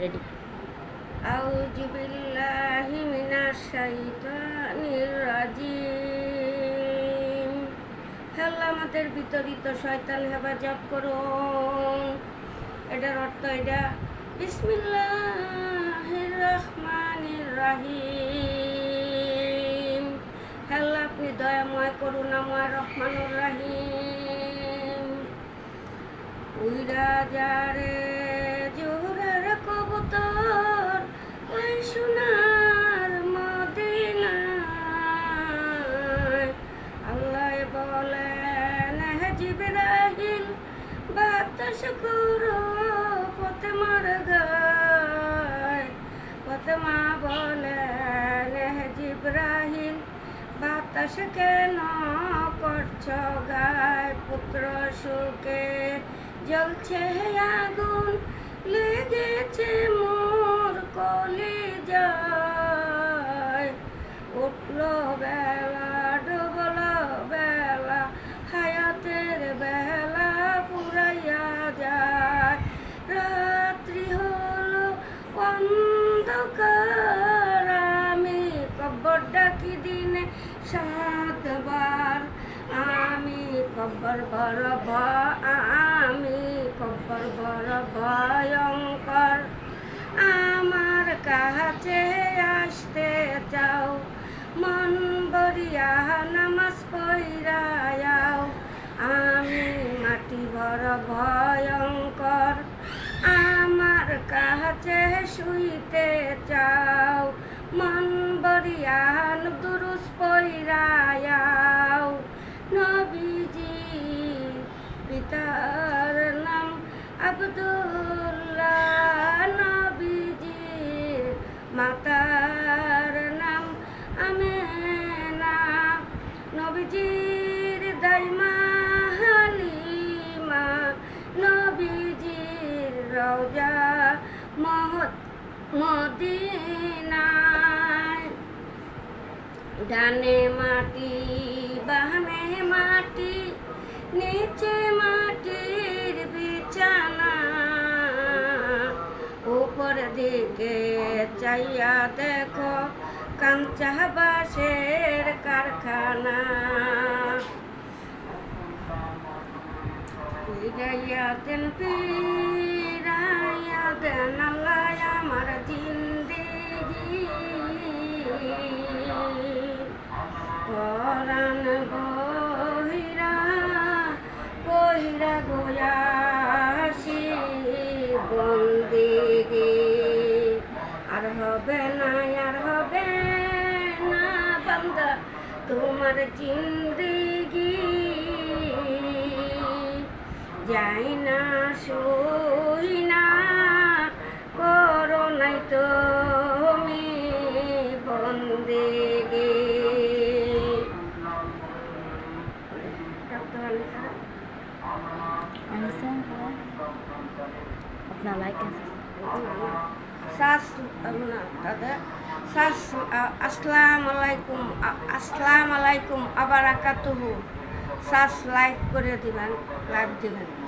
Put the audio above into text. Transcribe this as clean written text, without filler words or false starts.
Ready. আউযু বিল্লাহি মিনাশ শাইতানির রাজিম। হে আল্লাহ, আমাদের বিতরিত শয়তান হেফাজত করুন। এটার অর্থ এটা, বিসমিল্লাহির রহমানির রহিম। হে আল্লাহ, আপনি দয়াময়, করুণাময়, রহমানুর রহিম। উইরা যারে জোহরার কবুতর, ওই সোনার মদিনায়। আল্লাহ বলেন, হে জিবরাইল, বাতাস করো ফাতেমার গায়। ফাতেমা বলেন, হে জিবরাইল, বাতাস কেন করছ গায়? পুত্র সুখে জ্বলছে আগুন, লেগেছে মোর কলিজায়। উঠলো বেলা, ডুবলো বেলা, হায়াতের বেলা পুরাইয়া যায়। রাত্রি হলো অন্ধকার, আমি কব্বর ডাকি দিনে 7 বার। আমি কব্বর বড় ভয়ঙ্কর। আমার কাছে আসতে চাও, মন বরিয়া নামাজ পইরায়াও। আমি মাটি বড় ভয়ঙ্কর, আমার কাছে শুইতে চাও, মন বরিয়া দুরুস পইরায়াও। নবীজি পিতার নাম আব্দুল্লাহ, নবীজির মাতার নাম আমেনা, নবীজির দাইমা হালিমা, নবীজির রওজা মদিনায়। ডানে মাটি, বামে মাটি, নিচে মাটির বিছানা। উপর দিকে চাইয়া দেখো, কাঞ্চা বাঁশের কারখানা। ফিরাইয়া দেন আল্লাহ আমার জিন্দেগি। পরাণ বহিরা কইরা গোয়াসি বন্দেগি। আর হবে না, আর হবে না বান্দা তোমার জিন্দেগি। যাই না, শুই না, করো নাই তুমি বন্দেগি। আপনার লাইক আছে? আসসালামু আলাইকুম আবারাকাতুহু। লাইক করে দিবেন, লাইক দিবেন।